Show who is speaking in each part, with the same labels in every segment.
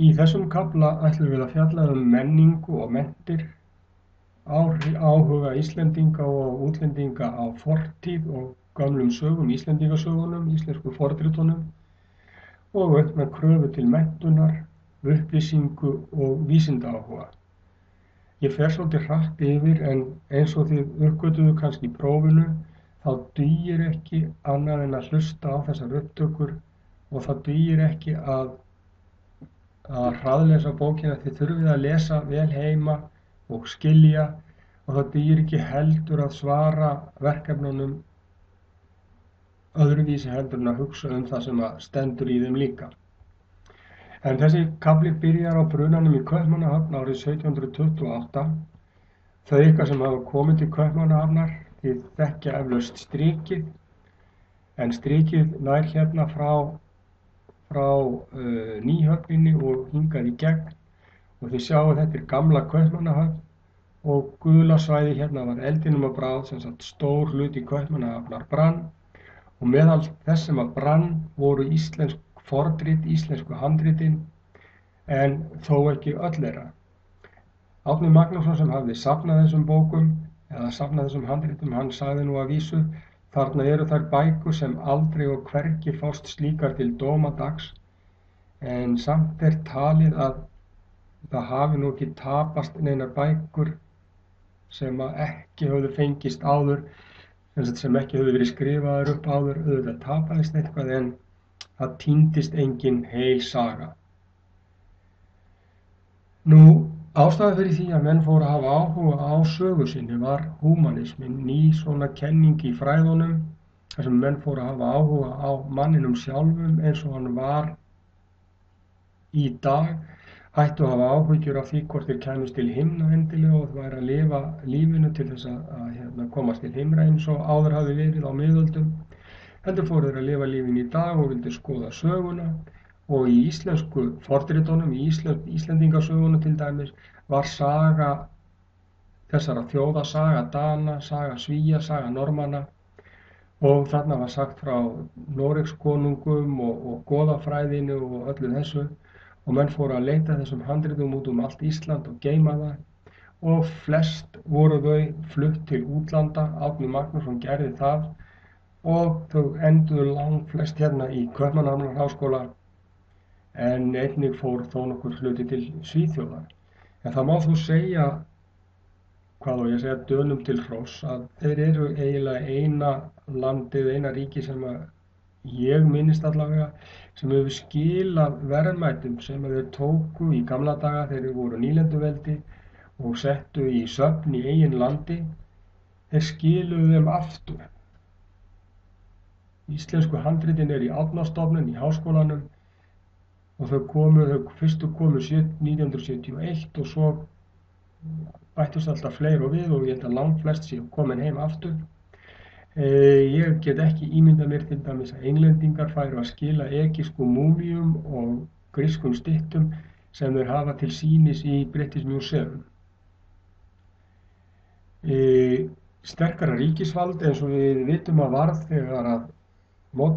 Speaker 1: Í þessum kafla ætlum við að fjalla menningu og menntir, áhuga Íslendinga og útlendinga á fortíð og gömlum sögum, Íslendingasögunum, íslensku fornritunum og aukna kröfu til menntunar, upplýsingu og vísindaáhuga. Ég fer svolítið hratt yfir en eins og þið uppgötuðu kannski í prófinu þá dugir ekki annað en að hlusta á þessar upptökur og það dugir ekki að hraðlesa bókina. Þið þurfið að lesa vel heima og skilja og það dugir ekki heldur að svara verkefnunum öðruvísi heldur en að hugsa það sem stendur í þeim líka. En þessi kafli byrjar á brunanum í Kaupmannahöfn árið 1728. Þau ykkar sem hafa komið til Kaupmannahafnar, þið þekkja eflaust strikið, en strikið nær hérna frá Nýhöfninni og hingað í gegn og þið sjáu þetta gamla Kaupmannahöfn og gula svæði hérna var eldinum að bráð, sem sagt stór hluti Kaupmannahafnar brann og meðal þess sem að brann voru íslensk fornrit, íslensku handritin, en þó ekki öll þeirra. Árni Magnússon sem hafði safnað þessum bókum eða safnað þessum handritum, hann sagði nú að vísu: þarna eru þær bækur sem aldrei og hvergi fást slíkar til dómadags, en samt talið að það hafi nú ekki tapast neinar bækur sem ekki höfðu fengist áður, sem ekki höfðu verið skrifaðar upp áður. Auðvitað tapaðist eitthvað en það týndist engin heil saga. Ástæða fyrir því að menn fóru að hafa áhuga á sögu sinni var húmanisminn, ný svona kenning í fræðunum, þar sem menn fóru að hafa áhuga á manninum sjálfum eins og hann var í dag, hættu að hafa áhyggjur af því hvort þeir kæmust til himna endilega og það væri að lifa lífinu til þess að komast til himna eins og áður hafði verið á miðöldum. Heldur fóru þeir að lifa lífinu í dag og vildu skoða söguna. Og í íslensku fornritunum, í Íslendingasögunum til dæmis, var saga þessara þjóða, saga Dana, saga Svía, saga Normanna og þarna var sagt frá Noregskonungum og goðafræðinu og öllu þessu og menn fóru að leita þessum handritum út allt Ísland og geyma það og flest voru þau flutt til útlanda. Árni Magnússon gerði það og þau enduðu langflest hérna í Kaupmannahafnarháskóla, en einnig fór þó nokkur hluti til Svíþjóðar. En það má þó segja, Dönum til hróss, að þeir eru eiginlega eina landið, eina ríki sem ég minnist allavega, sem hefur skilað verðmætum sem þeir tóku í gamla daga þegar þeir voru nýlenduveldi og settu í söfn í eigin landi. Þeir skiluðu þeim aftur. Íslensku handritin í Árnastofnun í háskólanum og þau fyrstu komu 1971 og svo bættust alltaf fleiri og við og ég held að langflest séu komin heim aftur. Ég get ekki ímyndað mér til dæmis að Englendingar færu að skila egypskum múmíum og grískum styttum sem þeir hafa til sýnis í British Museum. Sterkara ríkisvald eins og við vitum að varð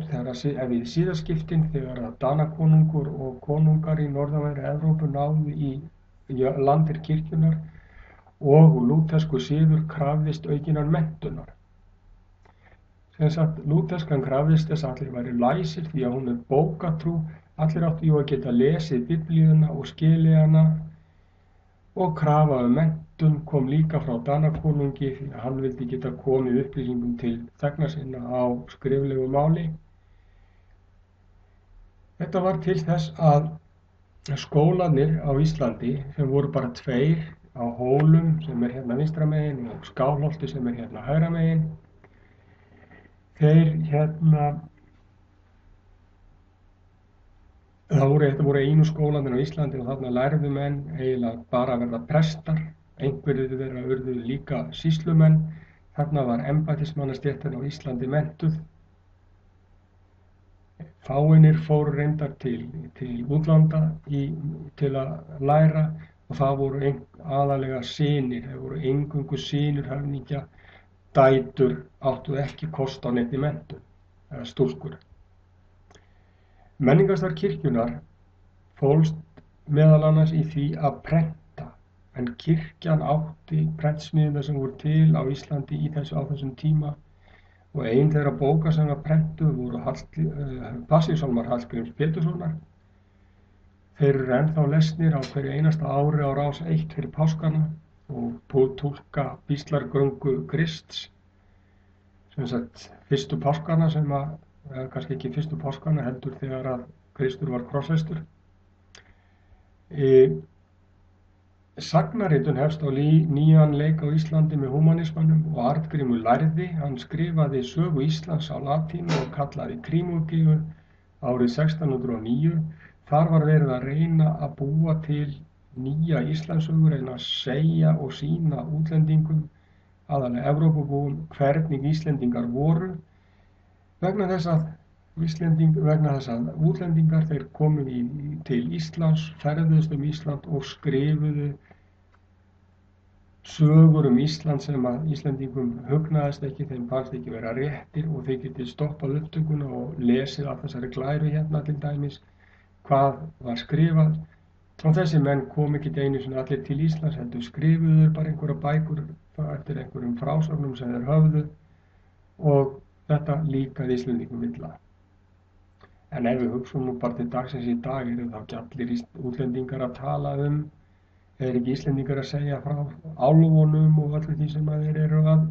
Speaker 1: þegar við síðaskiptin, þegar að Danakonungur og konungar í norðanverðri Evrópu náðu í landir kirkjunnar og lútherskur siður krafðist aukinnar menntunar. Sem sagt, lútherskan krafðist þess að allir væru læsir því að hún bókatrú, allir áttu að geta lesið Biblíuna og skilið hana og krafa menntun kom líka frá Danakonungi því að hann vildi geta komið upplýsingum til þegna sinna á skriflegu máli. Þetta var til þess að skólarnir á Íslandi, sem voru bara tveir á Hólum sem hérna vinstra megin og Skálholti sem hérna hægra megin, þetta voru einu skólarnir á Íslandi og þarna lærðu menn eiginlega bara að verða prestar, einhverjir þeirra urðu líka sýslumenn. Þarna var embættismannastéttin á Íslandi menntuð. Fáeinir fóru reyndar til útlanda til að læra og það voru aðallega synir, það voru eingöngu synir höfðingja, dætur áttu ekki kost á neinni menntun, eða stúlkur. Menningarstarf kirkjunnar fólst meðal annars í því að prenta, en kirkjan átti prentsmiðjurnar sem voru til á Íslandi á þessum tíma og ein þeirra bóka sem var prentuð voru Passíusálmar Hallgríms Péturssonar. Þeir eru ennþá lesnir á hverju einasta ári á Rás 1 fyrir páskana og túlka píslargöngu Krists, sem sagt fyrstu páskana kannski ekki fyrstu páskana heldur þegar að Kristur var krossfestur. Sagnaritun hefst á nýjan leik á Íslandi með húmanismanum og Arngrímur lærði, hann skrifaði sögu Íslands á latínu og kallaði Krímurgyðu árið 1609. Þar var verið að reyna að búa til nýja Íslandssögu, reyna að segja og sýna útlendingum, aðallega Evrópubúum, hvernig Íslendingar voru, vegna þess að útlendingar þeir komu til Íslands, ferðuðust Ísland og skrifuðu sögur Ísland sem að Íslendingum hugnaðist ekki, þeim fannst ekki vera réttir og þeir getið stoppað upptökuna og lesið af þessari glæru hérna til dæmis, hvað var skrifað. Og þessi menn kom ekki einu sinni allir til Íslands, heldur skrifuðu bara einhverja bækur eftir einhverjum frásögnum sem þeir höfðu og þetta líkaði Íslendingum illa. En ef við hugsaum nú bara til dagsins í dag, eru þá ekki allir útlendingar að tala ekki Íslendingar að segja frá álfunum og öllu því sem þeir eru að,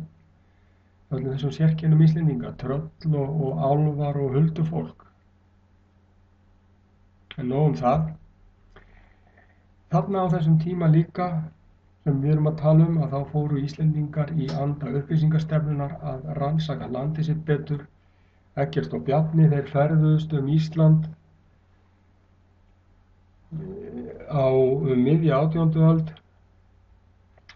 Speaker 1: öllum þessum sérkennum Íslendinga, tröll og álfar og huldufólk. En nóg það. Þarna á þessum tíma líka, sem við erum að tala að þá fóru Íslendingar í anda upplýsingastefnunar að rannsaka landið sitt betur. Eggert og Bjarni, þeir ferðuðust Ísland á miðja 18. öld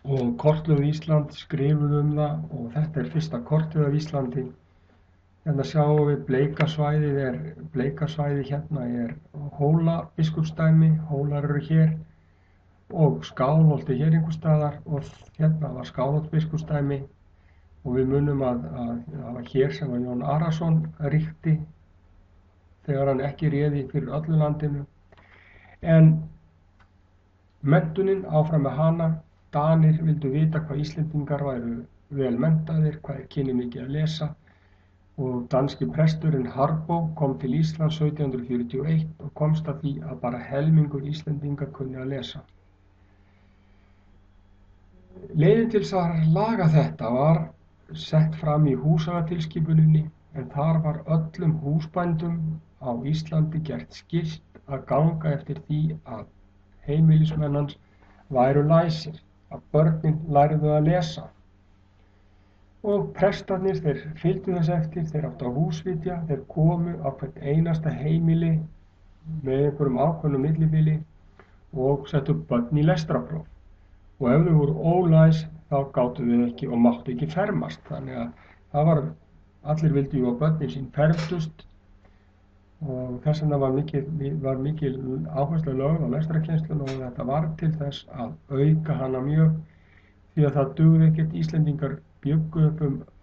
Speaker 1: og kortlögðu Ísland, skrifuðu það og þetta er fyrsta kortið af Íslandi. Hérna sjáum við Bleikasvæðið hérna er Hólabiskupsdæmi, Hólar eru hér og Skálholt er hér einhvers staðar og hérna var Skálholtsbiskupsdæmi. Og við munum að það var hér sem að Jón Arason ríkti þegar hann ekki réði fyrir öllu landinu. En menntunin áfram með hana, Danir vildu vita hvað Íslendingar væru vel menntaðir, hvað þeir kynnu mikið að lesa og danski presturinn Harbó kom til Íslands 1741 og komst að því að bara helmingur Íslendinga kunni að lesa. Leiðin til þess að laga þetta var sett fram í húsagatilskipuninni en þar var öllum húsbændum á Íslandi gert skylt að ganga eftir því að heimilismennans væru læsir, að börnin lærðu að lesa. Og prestarnir þeir fylgdu þess eftir, þeir áttu að húsvitja, þeir komu á hvert einasta heimili með einhverjum ákveðnum millibili og settu börn í lestrarpróf. Og ef þau voru ólæs þá gátu við ekki og máttu ekki fermast. Þannig að það var, allir vildu að börnin sín fermdust og þess vegna var mikil áhersla lögð á lestrarkennsluna og þetta var til þess að auka hana mjög því að það dugði ekkert. Íslendingar bjuggu upp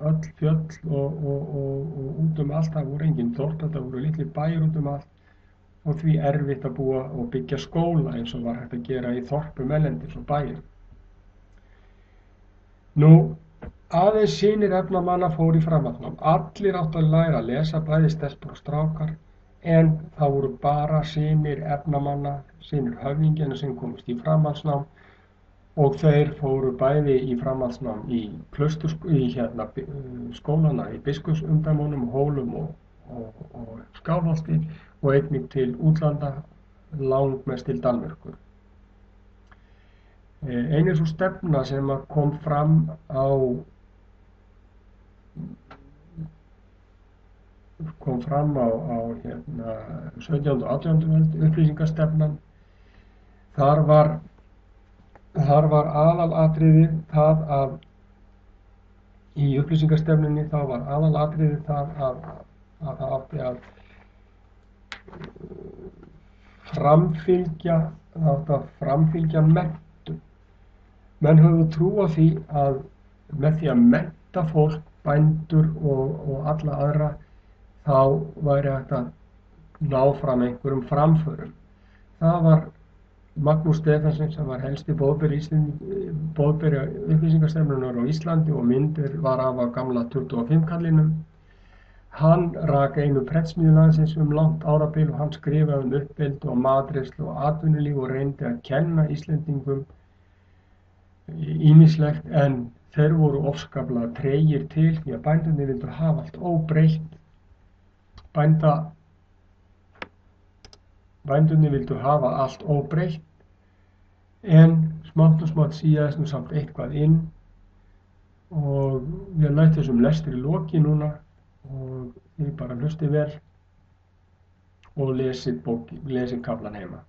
Speaker 1: öll fjöll og út allt, það voru engin þorp, það voru litlir bæir út allt og því erfitt að búa og byggja skóla eins og var hægt að gera í þorpum erlendis og bæir. Nú, aðeins synir efnamanna fóru í framhaldsnám. Allir áttu að læra að lesa, bæði stelpur og strákar, en það voru bara synir efnamanna, synir höfðingjanna sem komust í framhaldsnám og þeir fóru bæði í framhaldsnám í skólana í biskupsumdæmunum, Hólum og Skálholti og einnig til útlanda, langmest til Danmerkur. Ein er sú stefna sem kom fram á 17. og 18. öld, upplýsingastefnan. Þar var aðalatriðið það að í upplýsingastefnunni þá var aðalatriðið það að það átti að framfylgja menntun. Menn höfðu trú á því að með því að mennta fólk, bændur og alla aðra, þá væri hægt að ná fram einhverjum framförum. Það var Magnús Stephensen sem var helsti boðberi upplýsingastefnunnar á Íslandi og myndir var af gamla 25 kallinum. Hann rak einu prentsmiðju landsins langt árabil og hann skrifaði uppeldi og matreiðslu og atvinnulíf og reyndi að kenna Íslendingum ýmislegt en þeir voru ofskaplega tregir til því að bændurnir vildu hafa allt óbreytt. Bændurnir vildu hafa allt óbreytt en smátt og smátt síaðist samt eitthvað inn og við læt þessum lestri loki núna og þið bara hlustið vel og lesið kaflann heima.